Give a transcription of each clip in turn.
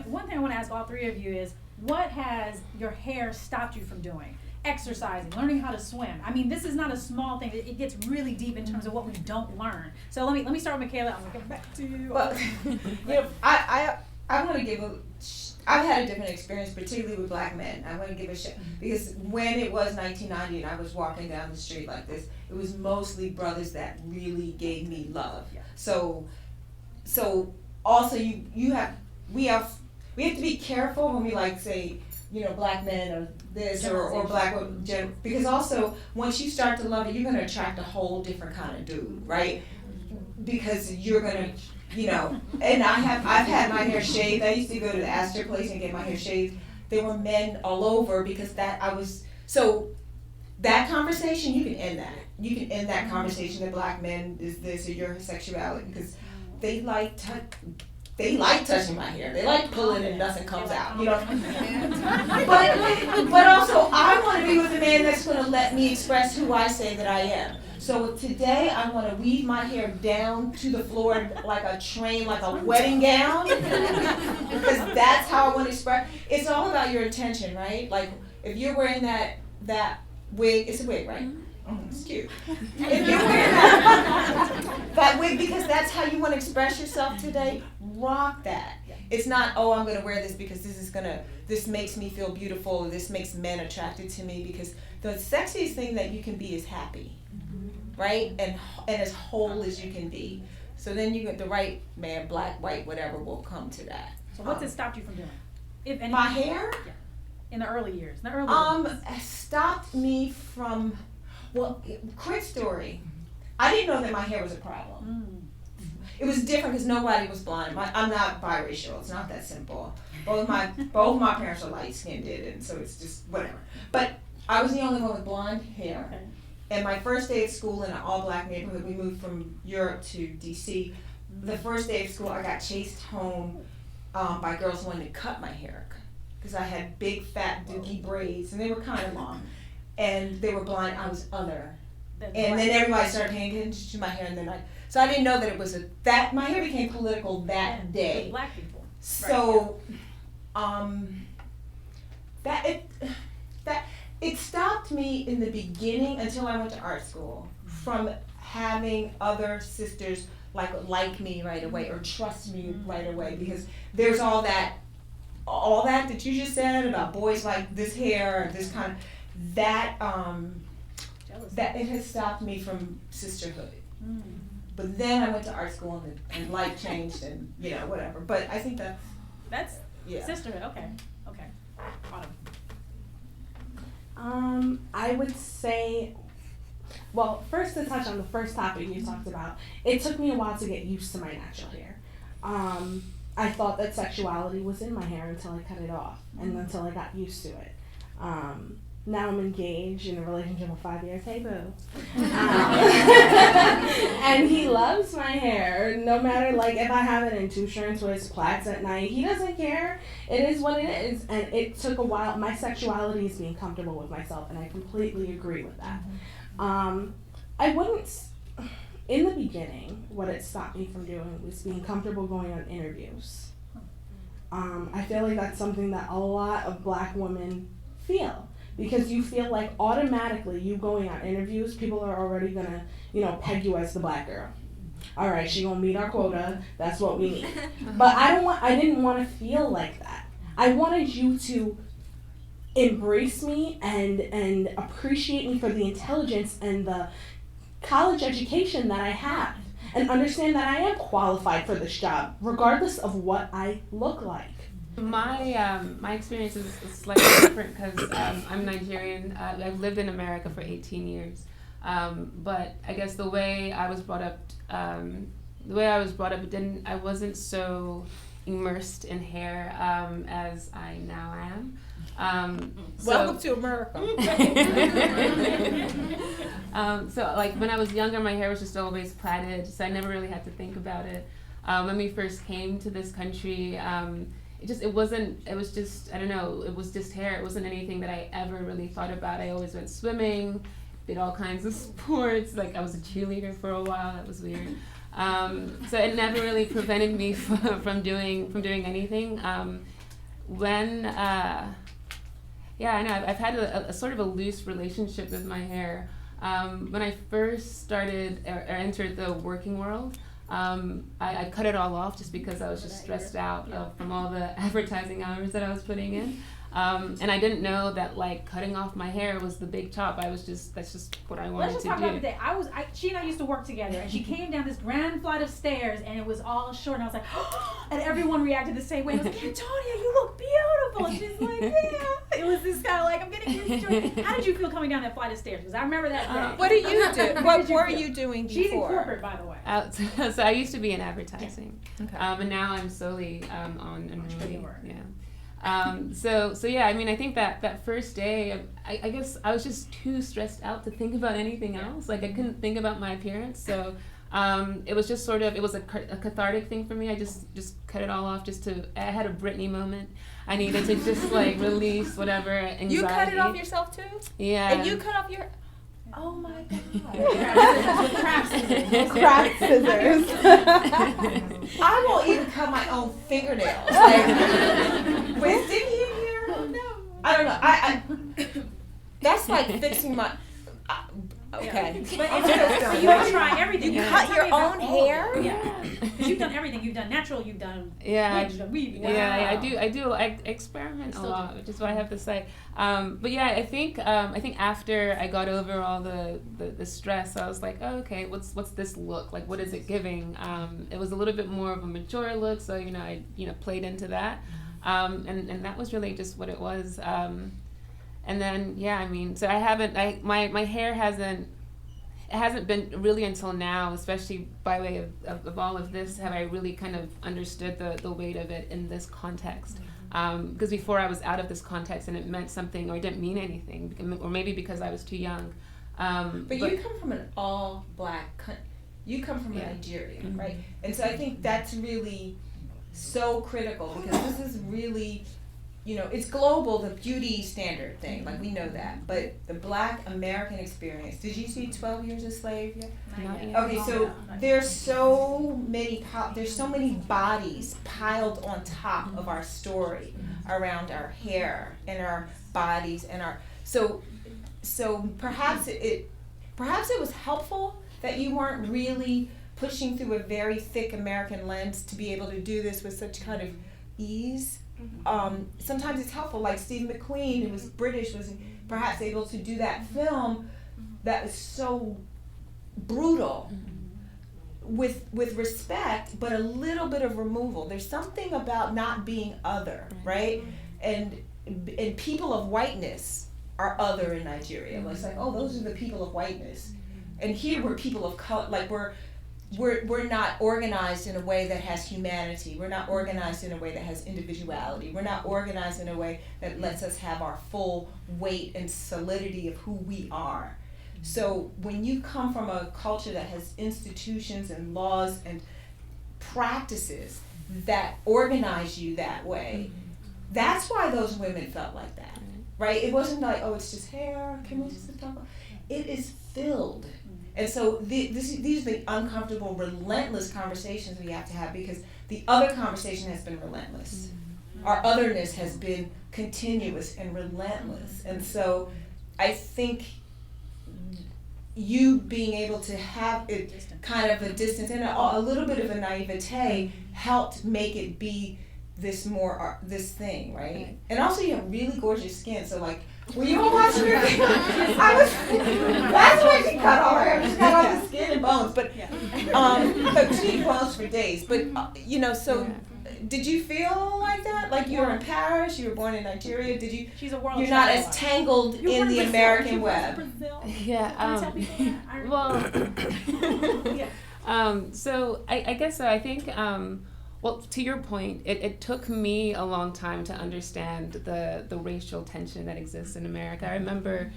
One thing I want to ask all three of you is, what has your hair stopped you from doing? Exercising, learning how to swim. I mean, this is not a small thing. It gets really deep in terms of what we don't learn. So let me start with Michaela. I'm gonna get back to you. Well, I want to give I've had a different experience, particularly with black men. I want to give a shit because when it was 1990 and I was walking down the street like this, it was mostly brothers that really gave me love. Yeah. So also we have to be careful when we say, black men or this or black women, because also once you start to love it, you're going to attract a whole different kind of dude, right? Because you're going to, and I've had my hair shaved. I used to go to the Astor place and get my hair shaved. There were men all over because that conversation, you can end that. You can end that conversation that black men is this or your sexuality, because they like touching my hair. They like pulling and nothing comes out, But also, I want to be with a man that's going to let me express who I say that I am. So today, I want to weave my hair down to the floor like a train, like a wedding gown, because that's how I want to express. It's all about your intention, right? Like, if you're wearing that wig, it's a wig, right? It's cute. If you're wearing that wig because that's how you want to express yourself today, rock that. It's not, I'm going to wear this because this makes me feel beautiful, or this makes men attracted to me, because the sexiest thing that you can be is happy, right? And as whole as you can be. So then you get the right man, black, white, whatever, will come to that. So what's it stopped you from doing? If anything? My hair? Yeah. In the early years. Stopped me from, quick story. I didn't know that my hair was a problem. It was different because nobody was blonde. I'm not biracial. It's not that simple. Both my parents are light skinned, and so it's just whatever. But I was the only one with blonde hair. Okay. And my first day of school in an all black neighborhood, we moved from Europe to DC. The first day of school, I got chased home by girls wanting to cut my hair because I had big fat dookie braids, and they were kind of long, and they were blonde. I was other. And then everybody started paying attention to my hair, and then so I didn't know that it was my hair became political that day. With black people. So, it stopped me in the beginning until I went to art school from having other sisters like me right away or trust me right away, because there's all that you just said about boys like this hair and this kind of that it has stopped me from sisterhood. But then I went to art school and life changed and whatever. But I think that's sisterhood. Okay. Autumn. I would say, first to touch on the first topic you talked about, it took me a while to get used to my natural hair. I thought that sexuality was in my hair until I cut it off and until I got used to it. Now I'm engaged in a relationship of 5 years. Hey, boo. And he loves my hair, no matter if I have it in two strand twists, plaits at night. He doesn't care. It is what it is. And it took a while. My sexuality is being comfortable with myself, and I completely agree with that. I wouldn't, in the beginning, what it stopped me from doing was being comfortable going on interviews. I feel like that's something that a lot of black women feel. Because you feel like automatically you going on interviews, people are already gonna, peg you as the black girl. All right, she gonna meet our quota. That's what we need. But I didn't want to feel like that. I wanted you to embrace me and appreciate me for the intelligence and the college education that I have, and understand that I am qualified for this job, regardless of what I look like. My experience is slightly different because I'm Nigerian. I've lived in America for 18 years, but I guess the way I was brought up, I wasn't so immersed in hair as I now am. Welcome to America. So when I was younger, my hair was just always plaited, so I never really had to think about it. When we first came to this country, it was just hair. It wasn't anything that I ever really thought about. I always went swimming, did all kinds of sports. I was a cheerleader for a while. That was weird. So it never really prevented me from doing anything. I know I've had a sort of a loose relationship with my hair. When I first started or entered the working world, I cut it all off just because I was just stressed out from all the advertising hours that I was putting in. And I didn't know that like cutting off my hair was the big chop. That's just what I wanted to do. Let's just talk about the day. She and I used to work together, and she came down this grand flight of stairs, and it was all short, and I was like, oh, and everyone reacted the same way. I was like, Antonia, you look beautiful. And she's like, yeah. It was this kind of like, I'm getting used to it. How did you feel coming down that flight of stairs? Because I remember that day. What do you do? What were you doing before? She's in corporate, by the way. So I used to be in advertising, Okay. and now I'm solely on Entrepreneur. So yeah, I mean, I think that first day, I guess I was just too stressed out to think about anything else. Like I couldn't think about my appearance, so it was just sort of, it was a cathartic thing for me. I just cut it all off I had a Britney moment. I needed to just like release whatever anxiety. You cut it off yourself too? Yeah. And you cut off your... Oh my God. Craft scissors. Craft scissors. I won't even cut my own fingernails. Like, with Dickie in here? No. I don't know. I that's like fixing my. Okay. But so you can try everything. You Yeah. cut Tell your me about own all of it. hair? Yeah. Because you've done everything. You've done natural. You've done Yeah, weave. I do. I experiment a lot, which is what I have to say. But yeah, I think after I got over all the stress, I was like, oh, okay, what's this look like? What is it giving? It was a little bit more of a mature look, so I played into that, and that was really just what it was. And then so my hair hasn't been really until now, especially by way of all of this, have I really kind of understood the weight of it in this context. Because before I was out of this context and it meant something or it didn't mean anything, or maybe because I was too young. But you come from an all-black country. You come from Nigeria, right? And so I think that's really so critical because this is really, it's global, the beauty standard thing, like we know that. But the Black American experience, did you see 12 Years a Slave yet? Not yet. Okay, so there's so many bodies piled on top of our story around our hair and our bodies and our so perhaps it was helpful that you weren't really pushing through a very thick American lens to be able to do this with such kind of ease. Sometimes it's helpful, like Steve McQueen, who was British, was perhaps able to do that film that was so brutal with respect, but a little bit of removal. There's something about not being other, right? And people of whiteness are other in Nigeria. It's like, oh, those are the people of whiteness. And here we're people of color, like we're not organized in a way that has humanity. We're not organized in a way that has individuality. We're not organized in a way that lets us have our full weight and solidity of who we are. So when you come from a culture that has institutions and laws and practices that organize you that way, that's why those women felt like that, right? It wasn't like, oh, it's just hair. Can we just talk about it? It is filled. And so these are the uncomfortable, relentless conversations we have to have because the other conversation has been relentless. Our otherness has been continuous and relentless. And so I think you being able to have it kind of a distance and a little bit of a naivete helped make it be this thing, right? And also you have really gorgeous skin, so like, were you all watching your video? That's why she cut all her hair. She cut all the skin and bones, but she eat bones for days. But did you feel like that? Like you were in Paris, you were born in Nigeria. Did you? She's a world. You're not as tangled in the American web. Yeah. So I guess so. I think. Well, to your point, it took me a long time to understand the racial tension that exists in America. I remember,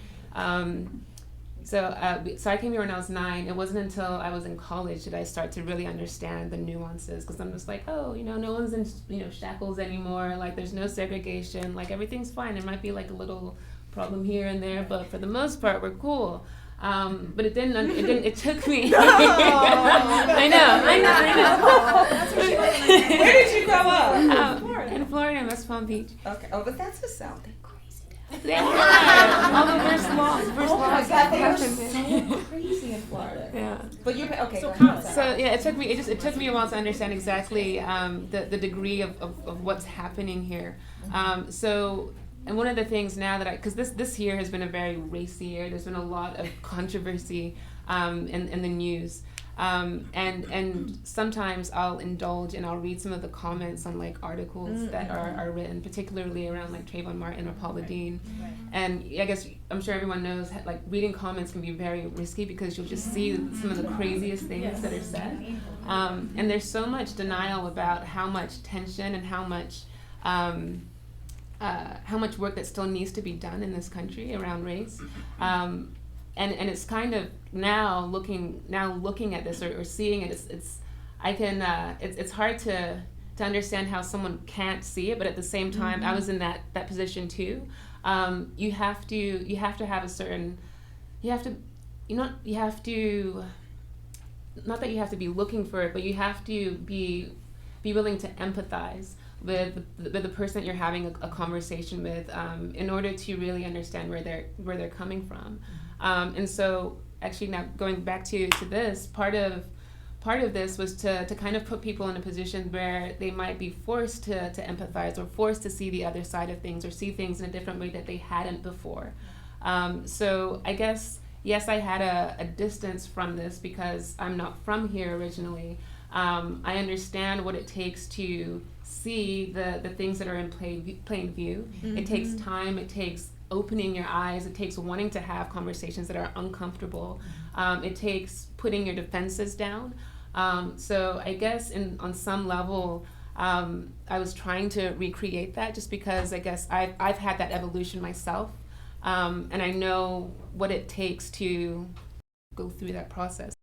so I came here when I was 9. It wasn't until I was in college that I start to really understand the nuances, because I'm just like, oh, no one's in shackles anymore. Like there's no segregation. Like everything's fine. There might be like a little problem here and there, but for the most part, we're cool. But it didn't. It took me. I know. Where did you grow up? In Florida, in West Palm Beach. Okay. Oh, but that's the South. They're crazy. All the worst laws. Oh my God, they are happened. so crazy in Florida. Yeah. But you're okay. So go ahead. So yeah, it took me a while to understand exactly the degree of what's happening here. And one of the things now that because this year has been a very racy year. There's been a lot of controversy in the news. And sometimes I'll indulge and I'll read some of the comments on like articles that are written, particularly around like Trayvon Martin or Paula Deen. And I guess I'm sure everyone knows like reading comments can be very risky because you'll just see some of the craziest things that are said. And there's so much denial about how much tension and how much work that still needs to be done in this country around race. And it's kind of now looking at this or seeing it, it's hard to understand how someone can't see it, but at the same time I was in that position too. You have to have a certain, not that you have to be looking for it, but you have to be willing to empathize with the person that you're having a conversation with, in order to really understand where they're coming from. And so actually now going back to this, part of this was to kind of put people in a position where they might be forced to empathize or forced to see the other side of things or see things in a different way that they hadn't before. So I guess, yes, I had a distance from this because I'm not from here originally. I understand what it takes to see the things that are in plain view. It takes time, it takes opening your eyes, it takes wanting to have conversations that are uncomfortable. It takes putting your defenses down. So I guess on some level, I was trying to recreate that just because I guess I've had that evolution myself. And I know what it takes to go through that process.